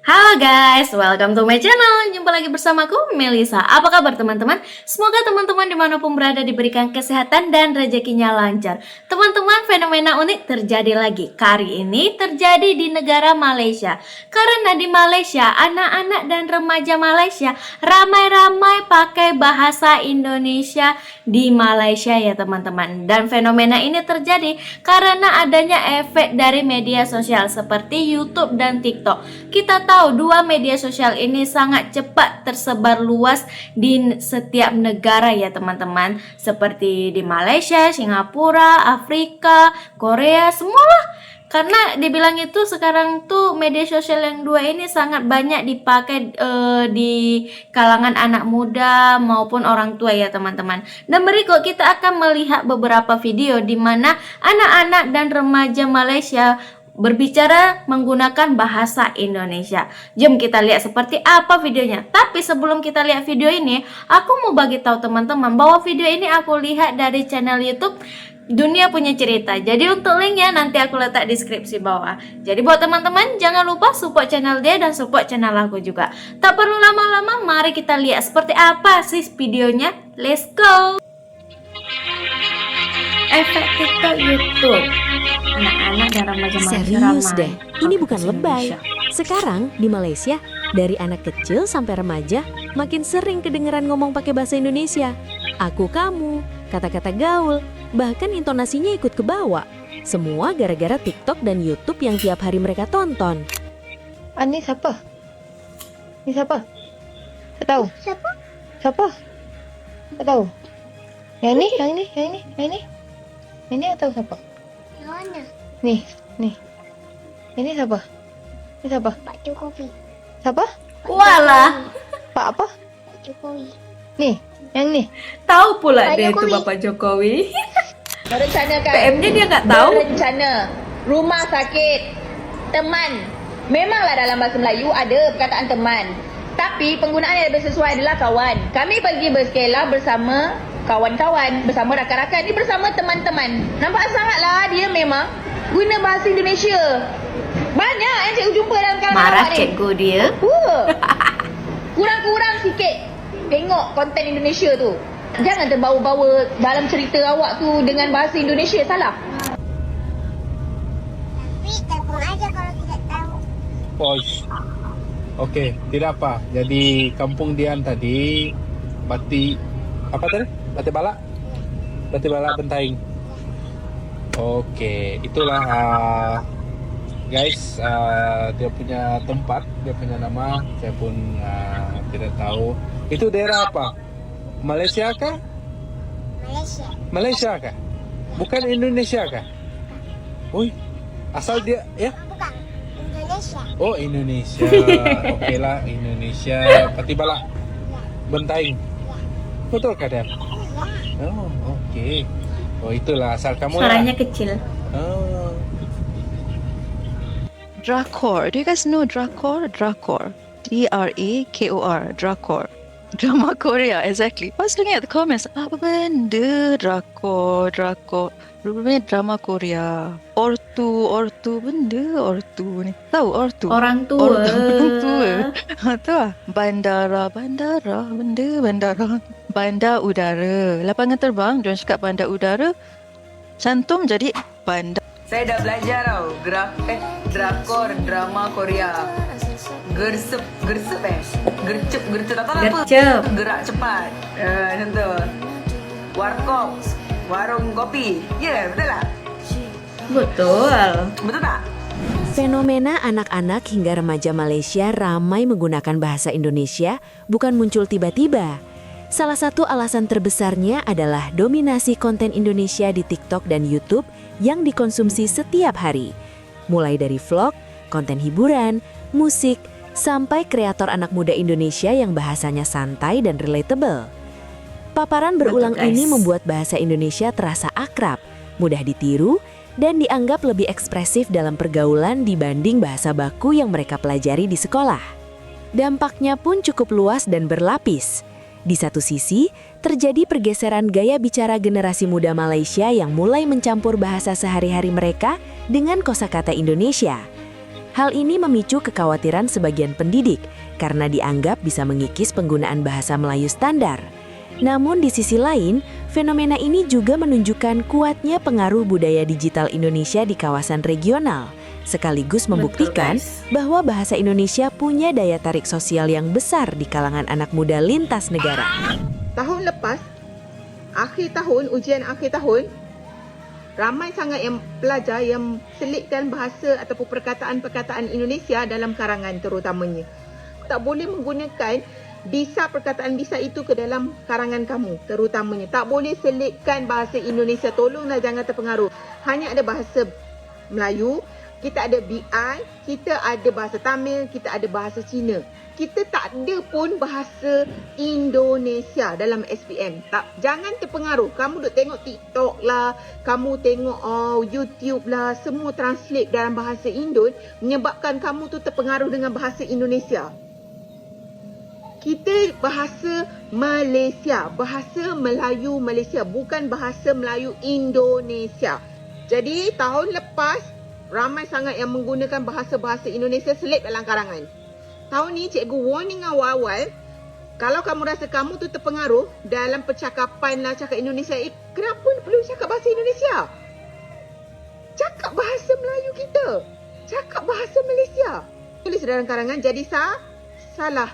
Halo guys, welcome to my channel. Jumpa lagi bersamaku, Melisa. Apa kabar teman-teman? Semoga teman-teman dimanapun berada diberikan kesehatan dan rezekinya lancar. Teman-teman, fenomena unik terjadi lagi. Kali ini terjadi di negara Malaysia. Karena di Malaysia, anak-anak dan remaja Malaysia ramai-ramai pakai bahasa Indonesia di Malaysia ya teman-teman. Dan fenomena ini terjadi karena adanya efek dari media sosial seperti YouTube dan TikTok. Kita tahu dua media sosial ini sangat cepat tersebar luas di setiap negara ya teman-teman, seperti di Malaysia, Singapura, Afrika, Korea, semualah. Karena dibilang itu sekarang tuh media sosial yang dua ini sangat banyak dipakai di kalangan anak muda maupun orang tua ya teman-teman. Dan berikut kita akan melihat beberapa video di mana anak-anak dan remaja Malaysia berbicara menggunakan bahasa Indonesia. Jom kita lihat seperti apa videonya. Tapi sebelum kita lihat video ini, aku mau bagi tahu teman-teman bahwa video ini aku lihat dari channel YouTube Dunia Punya Cerita. Jadi untuk linknya nanti aku letak di deskripsi bawah. Jadi buat teman-teman jangan lupa support channel dia dan support channel aku juga. Tak perlu lama-lama, mari kita lihat seperti apa sih videonya. Let's go. Efek TikTok YouTube. Anak-anak dan remaja Malaysia Serius ramai deh, ini pakai bukan bahasa lebay. Indonesia. Sekarang di Malaysia, dari anak kecil sampai remaja, makin sering kedengeran ngomong pakai bahasa Indonesia. Aku, kamu, kata-kata gaul, bahkan intonasinya ikut kebawa. Semua gara-gara TikTok dan YouTube yang tiap hari mereka tonton. Ini siapa? Ini siapa? Tak tahu. Siapa? Siapa? Tak tahu. Yang ini, yang ini, yang ini, yang ini. Ini atau siapa? Yang mana? Nih, nih. Ini siapa? Ini siapa? Pak Jokowi. Siapa? Walah, Pak apa? Pak Jokowi. Nih, yang ini. tahu pula Pak dia itu Jokowi. Bapak Jokowi. Merencanakan PM-nya dia nggak tahu. berencana rumah sakit teman. Memanglah dalam bahasa Melayu ada perkataan teman, tapi penggunaan yang lebih sesuai adalah kawan. Kami pergi berskela bersama kawan-kawan, bersama rakan-rakan, ni bersama teman-teman. Nampak sangatlah dia memang guna bahasa Indonesia. Banyak yang cikgu jumpa dalam kalangan Marah awak ni. cikgu dia. Kurang-kurang sikit tengok konten Indonesia tu. Jangan terbawa-bawa dalam cerita awak tu dengan bahasa Indonesia, salah. Tapi telefon aja kalau tidak tahu. Posh. Okey, tidak apa. Jadi kampung Dian tadi Bati apa tadi? Bati Balak? Bati Balak Bentaing. Okey, itulah guys, dia punya tempat, dia punya nama, saya pun tidak tahu. Itu daerah apa? Malaysia kah? Malaysia. Malaysia kah? Bukan Indonesia kah? Oi, asal dia ya? Bukan. Indonesia. Oh, Indonesia. Okeylah, Indonesia. Pati Balak Bentaing. Betul kah Dan? Oh, okey. Oh, itulah asal kamu lah. Suaranya kecil. Oh. Drakor. Do you guys know Drakor? Drakor. Drakor. Drakor. Drama Korea, exactly. I was looking at the comments. Apa benda Drakor, Drakor. Rupanya drama Korea. Ortu benda Ortu ni. Tahu Ortu? Orang tua. Orang tua. Tu lah. Bandara, benda bandara. Bandar udara. Lapangan terbang, diorang cakap bandar udara. Cantum jadi bandar. Saya dah belajar tau drakor drama Korea. Gercep gercep tak tahu apa. Gercep. Gerak cepat. Macam tu. Warkop, warung kopi. Ya, betul tak? Betul. Betul tak? Fenomena anak-anak hingga remaja Malaysia ramai menggunakan bahasa Indonesia bukan muncul tiba-tiba. Salah satu alasan terbesarnya adalah dominasi konten Indonesia di TikTok dan YouTube yang dikonsumsi setiap hari. Mulai dari vlog, konten hiburan, musik, sampai kreator anak muda Indonesia yang bahasanya santai dan relatable. Paparan berulang Betul, guys. ini membuat bahasa Indonesia terasa akrab, mudah ditiru, dan dianggap lebih ekspresif dalam pergaulan dibanding bahasa baku yang mereka pelajari di sekolah. Dampaknya pun cukup luas dan berlapis. Di satu sisi, terjadi pergeseran gaya bicara generasi muda Malaysia yang mulai mencampur bahasa sehari-hari mereka dengan kosakata Indonesia. Hal ini memicu kekhawatiran sebagian pendidik karena dianggap bisa mengikis penggunaan bahasa Melayu standar. Namun di sisi lain, fenomena ini juga menunjukkan kuatnya pengaruh budaya digital Indonesia di kawasan regional, sekaligus membuktikan bahwa bahasa Indonesia punya daya tarik sosial yang besar di kalangan anak muda lintas negara. Tahun lepas, akhir tahun, ujian akhir tahun, ramai sangat yang pelajar yang selitkan bahasa ataupun perkataan-perkataan Indonesia dalam karangan terutamanya. Tak boleh menggunakan perkataan bisa itu ke dalam karangan kamu terutamanya. Tak boleh selitkan bahasa Indonesia. Tolonglah jangan terpengaruh. Hanya ada bahasa Melayu, kita ada BI, kita ada bahasa Tamil, kita ada bahasa Cina. Kita tak ada pun bahasa Indonesia dalam SPM. Jangan terpengaruh. Kamu duk tengok TikTok lah, kamu tengok YouTube lah, semua translate dalam bahasa Indon menyebabkan kamu tu terpengaruh dengan bahasa Indonesia. Kita bahasa Malaysia, bahasa Melayu Malaysia, bukan bahasa Melayu Indonesia. Jadi tahun lepas, ramai sangat yang menggunakan bahasa-bahasa Indonesia selit dalam karangan. Tahun ni cikgu warning awal-awal, kalau kamu rasa kamu tu terpengaruh dalam percakapan lah, cakap Indonesia, kenapa perlu cakap bahasa Indonesia? Cakap bahasa Melayu kita. Cakap bahasa Malaysia. Tulis dalam karangan, jadi salah.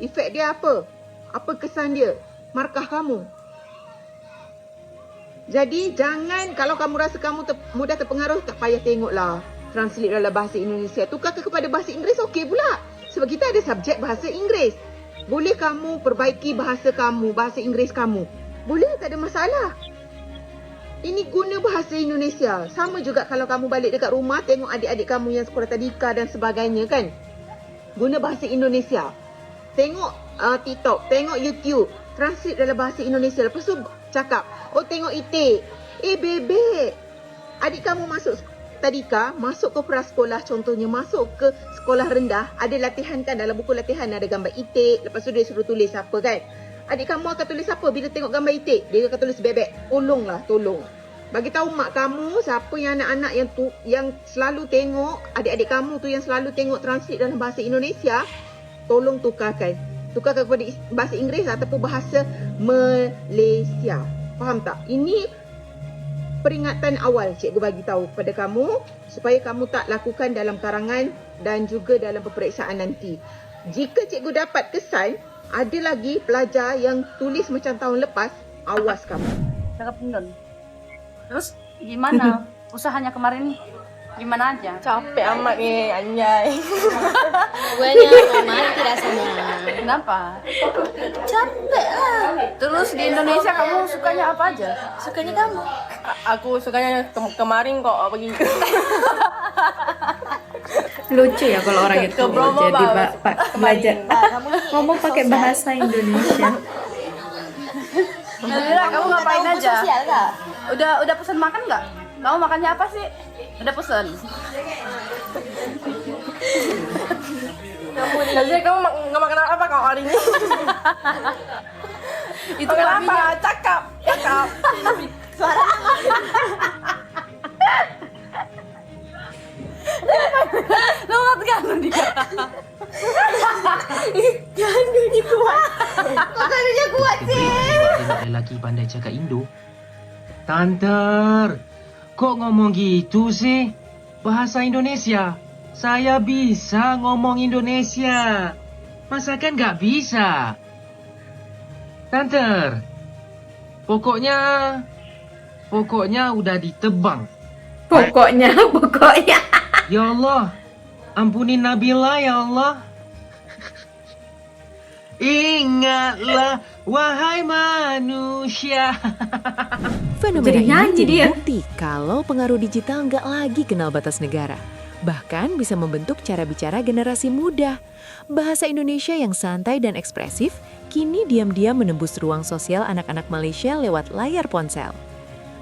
Efek dia apa? Apa kesan dia? Markah kamu. Jadi jangan, kalau kamu rasa kamu mudah terpengaruh, tak payah tengoklah translate dalam bahasa Indonesia. Tukar kepada bahasa Inggeris, okey pula. Sebab kita ada subjek bahasa Inggeris. Boleh kamu perbaiki bahasa kamu, bahasa Inggeris kamu. Boleh, tak ada masalah. Ini guna bahasa Indonesia. Sama juga kalau kamu balik dekat rumah, tengok adik-adik kamu yang sekolah tadika dan sebagainya kan. Guna bahasa Indonesia. Tengok TikTok, tengok YouTube, translate dalam bahasa Indonesia. Lepas tu cakap, tengok itik. Bebek. Adik kamu masuk tadika, masuk ke prasekolah contohnya, masuk ke sekolah rendah, ada latihan kan, dalam buku latihan ada gambar itik. Lepas tu dia suruh tulis apa kan. Adik kamu akan tulis apa bila tengok gambar itik? Dia akan tulis bebek. Tolong. Bagi tahu mak kamu, siapa yang anak-anak yang selalu tengok, adik-adik kamu tu yang selalu tengok translate dalam bahasa Indonesia, tolong tukarkan kepada bahasa Inggeris ataupun bahasa Malaysia. Faham tak? Ini peringatan awal cikgu bagi tahu kepada kamu supaya kamu tak lakukan dalam karangan dan juga dalam peperiksaan nanti. Jika cikgu dapat kesan ada lagi pelajar yang tulis macam tahun lepas, awas kamu. Cakap Indon. Terus gimana? Usahanya kemarin gimana aja? Capek amat ni, anjay. Buahnya mati rasanya. Kenapa? Capek lah. Terus di Indonesia kamu sukanya apa aja? Sukanya kamu? Aku sukanya kemarin kok pergi Lucu ya kalau orang itu jadi belajar ngomong pakai bahasa Indonesia. Nazira, kamu ngapain aja? Sosial kah? Udah pesan makan nggak? Kamu makannya apa sih? Udah pesen? Nazira, kamu nggak makan apa kau hari ini? Itu kenapa? Cakap. Suara. Lo kan dia. Jangan dia kuat. Kok dia kuat sih? Tengok lelaki pandai cakap Indo. Tante, kok ngomong gitu sih? Bahasa Indonesia. Saya bisa ngomong Indonesia. Masa kan nggak bisa? Tante, pokoknya udah ditebang. Pokoknya. Ya Allah, ampunin Nabila ya Allah. Ingatlah wahai manusia. Fenomena Jadi nyanyi ini dia. bukti kalau pengaruh digital nggak lagi kenal batas negara. Bahkan bisa membentuk cara bicara generasi muda. Bahasa Indonesia yang santai dan ekspresif kini diam-diam menembus ruang sosial anak-anak Malaysia lewat layar ponsel.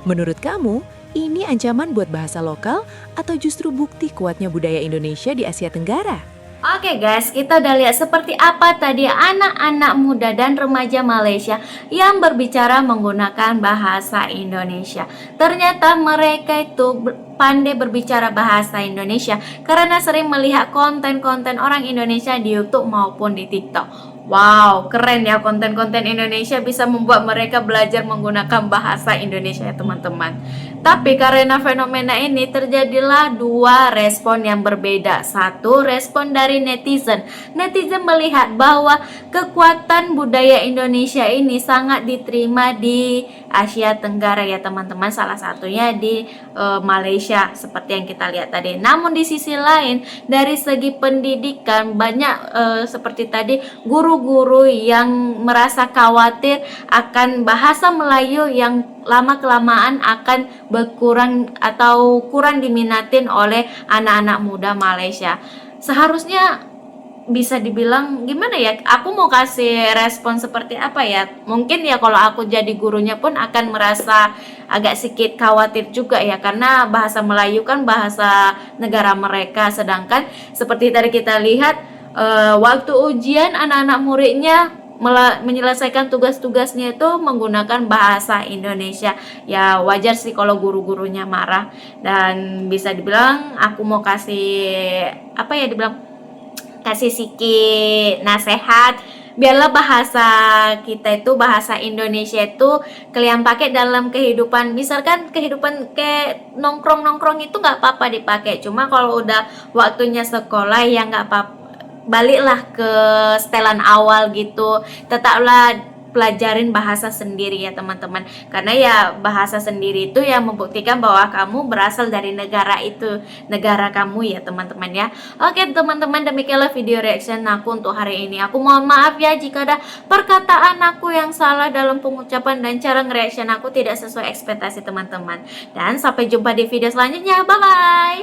Menurut kamu, ini ancaman buat bahasa lokal atau justru bukti kuatnya budaya Indonesia di Asia Tenggara? Oke guys, kita udah lihat seperti apa tadi anak-anak muda dan remaja Malaysia yang berbicara menggunakan bahasa Indonesia. Ternyata mereka itu pandai berbicara bahasa Indonesia karena sering melihat konten-konten orang Indonesia di YouTube maupun di TikTok. Wow, keren ya, konten-konten Indonesia bisa membuat mereka belajar menggunakan bahasa Indonesia ya teman-teman. Tapi karena fenomena ini terjadilah dua respon yang berbeda. Satu, respon dari netizen. Netizen melihat bahwa kekuatan budaya Indonesia ini sangat diterima di Asia Tenggara ya teman-teman. Salah satunya di Malaysia seperti yang kita lihat tadi. Namun di sisi lain dari segi pendidikan banyak seperti tadi guru-guru yang merasa khawatir akan bahasa Melayu yang lama-kelamaan akan berkurang atau kurang diminatin oleh anak-anak muda Malaysia. Seharusnya bisa dibilang gimana ya, aku mau kasih respon seperti apa ya, mungkin ya kalau aku jadi gurunya pun akan merasa agak sedikit khawatir juga ya, karena bahasa Melayu kan bahasa negara mereka, sedangkan seperti tadi kita lihat waktu ujian anak-anak muridnya menyelesaikan tugas-tugasnya itu menggunakan bahasa Indonesia. Ya wajar sih kalau guru-gurunya marah, dan bisa dibilang aku mau kasih apa ya, dibilang kasih sedikit nasihat, biarlah bahasa kita itu, bahasa Indonesia itu kalian pakai dalam kehidupan. Misalkan kehidupan kayak nongkrong-nongkrong itu nggak apa-apa dipakai, cuma kalau udah waktunya sekolah ya nggak apa-apa, baliklah ke setelan awal gitu. Tetaplah pelajarin bahasa sendiri ya teman-teman, karena ya bahasa sendiri itu yang membuktikan bahwa kamu berasal dari negara itu, negara kamu ya teman-teman ya. Oke teman-teman, demikianlah video reaction aku untuk hari ini. Aku mohon maaf ya jika ada perkataan aku yang salah dalam pengucapan dan cara nge-reaction aku tidak sesuai ekspektasi teman-teman, dan sampai jumpa di video selanjutnya. Bye bye.